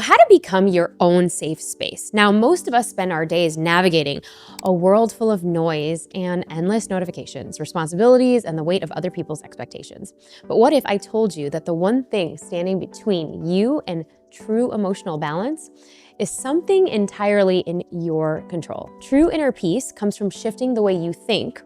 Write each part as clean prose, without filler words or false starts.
How to become your own safe space. Now, most of us spend our days navigating a world full of noise and endless notifications, responsibilities, and the weight of other people's expectations. But what if I told you that the one thing standing between you and true emotional balance is something entirely in your control? True inner peace comes from shifting the way you think,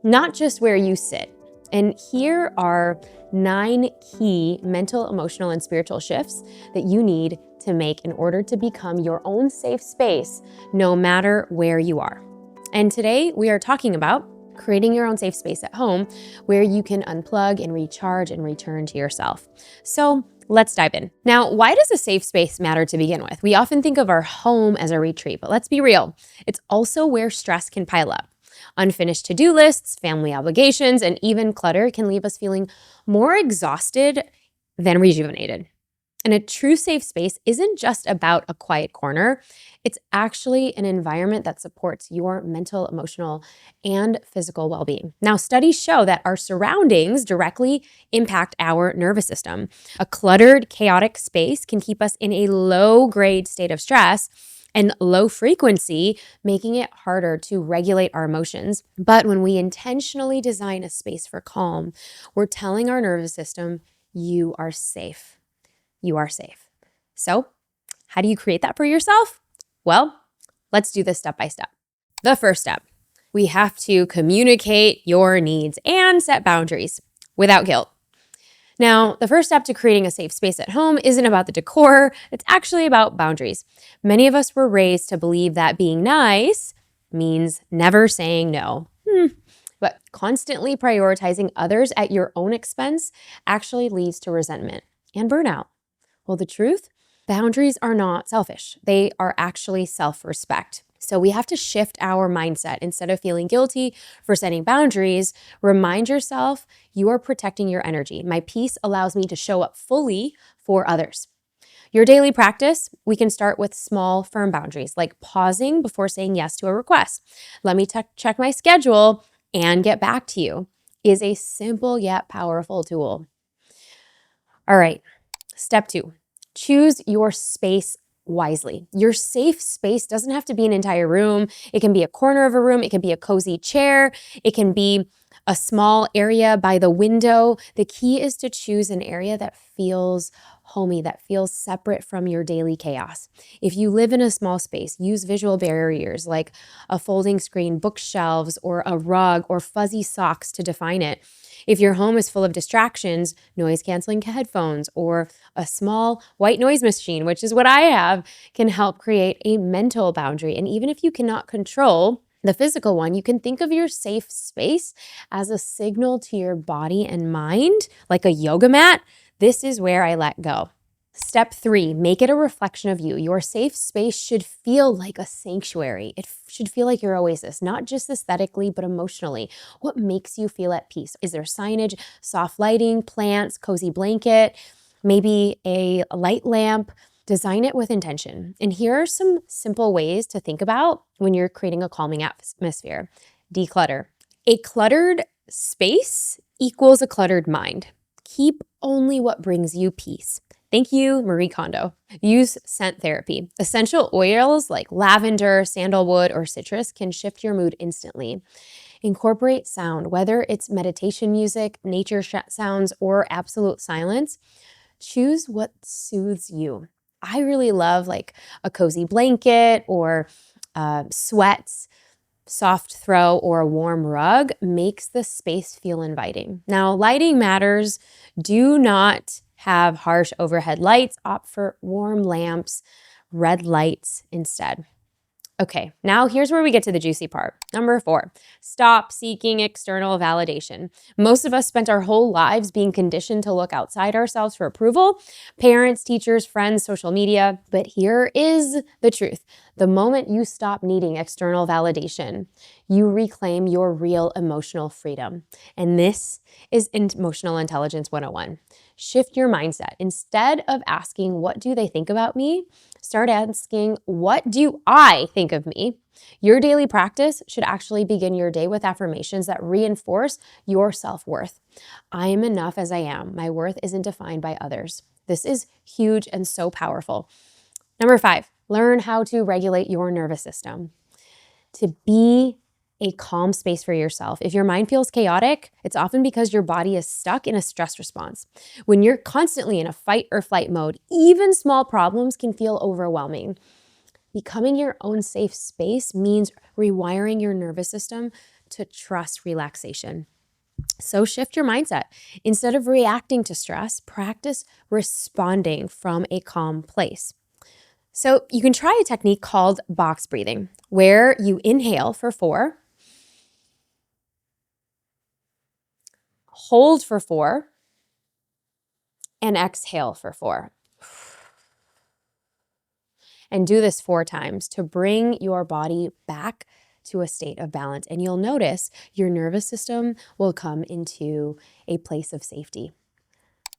not just where you sit. And here are 9 key mental, emotional, and spiritual shifts that you need to make in order to become your own safe space, no matter where you are. And today we are talking about creating your own safe space at home where you can unplug and recharge and return to yourself. So let's dive in. Now, why does a safe space matter to begin with? We often think of our home as a retreat, but let's be real. It's also where stress can pile up. Unfinished to-do lists, family obligations, and even clutter can leave us feeling more exhausted than rejuvenated. And a true safe space isn't just about a quiet corner. It's actually an environment that supports your mental, emotional, and physical well-being. Now, studies show that our surroundings directly impact our nervous system. A cluttered, chaotic space can keep us in a low-grade state of stress and low frequency, making it harder to regulate our emotions. But when we intentionally design a space for calm, we're telling our nervous system, you are safe. You are safe. So, how do you create that for yourself? Well, let's do this step by step. The first step, we have to communicate your needs and set boundaries without guilt. Now, the first step to creating a safe space at home isn't about the decor, it's actually about boundaries. Many of us were raised to believe that being nice means never saying no. But constantly prioritizing others at your own expense actually leads to resentment and burnout. Well, the truth, boundaries are not selfish. They are actually self-respect. So we have to shift our mindset. Instead of feeling guilty for setting boundaries, remind yourself you are protecting your energy. My peace allows me to show up fully for others. Your daily practice, we can start with small, firm boundaries, like pausing before saying yes to a request. Let me check my schedule and get back to you is a simple yet powerful tool. All right, step 2, choose your space wisely. Your safe space doesn't have to be an entire room. It can be a corner of a room. It can be a cozy chair. It can be a small area by the window. The key is to choose an area that feels homey, that feels separate from your daily chaos. If you live in a small space, use visual barriers like a folding screen, bookshelves, or a rug, or fuzzy socks to define it. If your home is full of distractions, noise-canceling headphones or a small white noise machine, which is what I have, can help create a mental boundary. And even if you cannot control the physical one, you can think of your safe space as a signal to your body and mind, like a yoga mat. This is where I let go. Step 3, make it a reflection of you. Your safe space should feel like a sanctuary. It should feel like your oasis, not just aesthetically, but emotionally. What makes you feel at peace? Is there signage, soft lighting, plants, cozy blanket, maybe a light lamp? Design it with intention. And here are some simple ways to think about when you're creating a calming atmosphere. Declutter. A cluttered space equals a cluttered mind. Keep only what brings you peace. Thank you, Marie Kondo. Use scent therapy. Essential oils like lavender, sandalwood, or citrus can shift your mood instantly. Incorporate sound, whether it's meditation music, nature sounds, or absolute silence. Choose what soothes you. I really love like a cozy blanket or sweats, soft throw, or a warm rug makes the space feel inviting. Now, lighting matters. Do not have harsh overhead lights. Opt for warm lamps, red lights instead. Okay, now here's where we get to the juicy part. Number 4, stop seeking external validation. Most of us spent our whole lives being conditioned to look outside ourselves for approval. Parents, teachers, friends, social media. But here is the truth. The moment you stop needing external validation, you reclaim your real emotional freedom. And this is Emotional Intelligence 101. Shift your mindset. Instead of asking, what do they think about me? Start asking, what do I think of me? Your daily practice should actually begin your day with affirmations that reinforce your self-worth. I am enough as I am. My worth isn't defined by others. This is huge and so powerful. Number 5, learn how to regulate your nervous system. To be a calm space for yourself. If your mind feels chaotic, it's often because your body is stuck in a stress response. When you're constantly in a fight or flight mode, even small problems can feel overwhelming. Becoming your own safe space means rewiring your nervous system to trust relaxation. So shift your mindset. Instead of reacting to stress, practice responding from a calm place. So you can try a technique called box breathing, where you inhale for 4, hold for 4, and exhale for 4. And do this 4 times to bring your body back to a state of balance. And you'll notice your nervous system will come into a place of safety.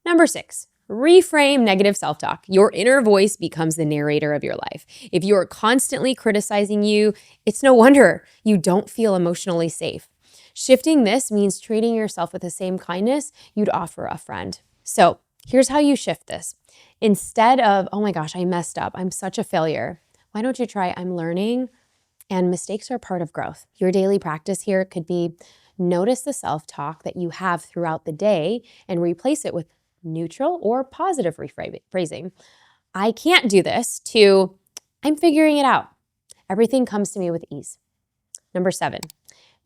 Number 6, reframe negative self-talk. Your inner voice becomes the narrator of your life. If you're constantly criticizing you, it's no wonder you don't feel emotionally safe. Shifting this means treating yourself with the same kindness you'd offer a friend. So here's how you shift this. Instead of, oh my gosh, I messed up, I'm such a failure, why don't you try, I'm learning, and mistakes are part of growth. Your daily practice here could be notice the self-talk that you have throughout the day and replace it with neutral or positive rephrasing. I can't do this to, I'm figuring it out. Everything comes to me with ease. Number 7,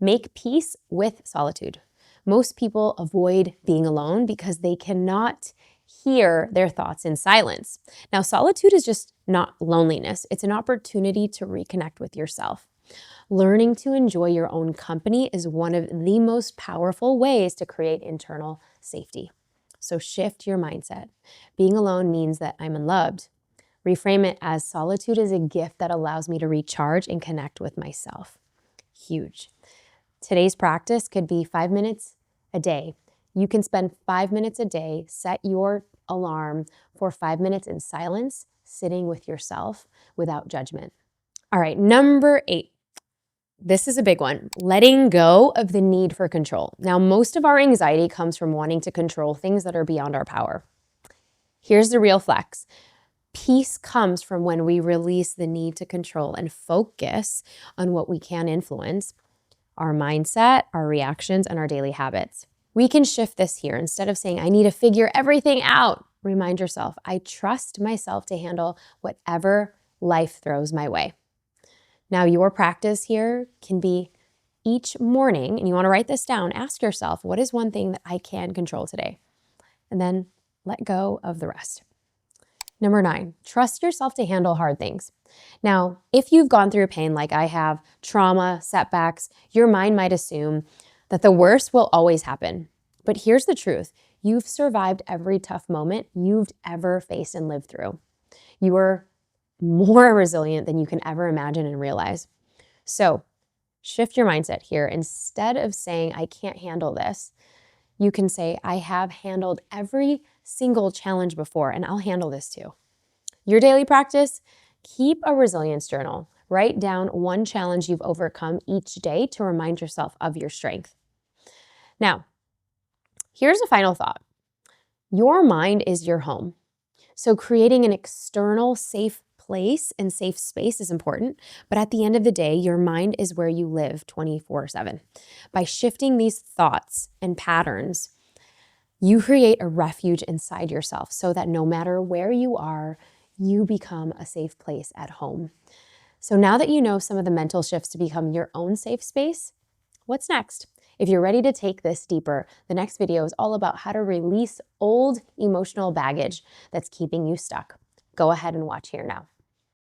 make peace with solitude. Most people avoid being alone because they cannot hear their thoughts in silence. Now, solitude is just not loneliness. It's an opportunity to reconnect with yourself. Learning to enjoy your own company is one of the most powerful ways to create internal safety. So shift your mindset. Being alone means that I'm unloved. Reframe it as solitude is a gift that allows me to recharge and connect with myself. Huge. Today's practice could be 5 minutes a day. You can spend 5 minutes a day, set your alarm for 5 minutes in silence, sitting with yourself without judgment. All right, number 8. This is a big one, letting go of the need for control. Now, most of our anxiety comes from wanting to control things that are beyond our power. Here's the real flex. Peace comes from when we release the need to control and focus on what we can influence, our mindset, our reactions, and our daily habits. We can shift this here. Instead of saying, I need to figure everything out, remind yourself, I trust myself to handle whatever life throws my way. Now, your practice here can be each morning, and you want to write this down, ask yourself, what is one thing that I can control today? And then let go of the rest. Number 9, trust yourself to handle hard things. Now, if you've gone through pain like I have, trauma, setbacks, your mind might assume that the worst will always happen. But here's the truth. You've survived every tough moment you've ever faced and lived through. You are more resilient than you can ever imagine and realize. So shift your mindset here. Instead of saying, I can't handle this, you can say, I have handled every single challenge before, and I'll handle this too. Your daily practice, keep a resilience journal. Write down one challenge you've overcome each day to remind yourself of your strength. Now, here's a final thought. Your mind is your home. So creating an external safe place and safe space is important, but at the end of the day, your mind is where you live 24/7. By shifting these thoughts and patterns, you create a refuge inside yourself so that no matter where you are, you become a safe place at home. So now that you know some of the mental shifts to become your own safe space, what's next? If you're ready to take this deeper, the next video is all about how to release old emotional baggage that's keeping you stuck. Go ahead and watch here now.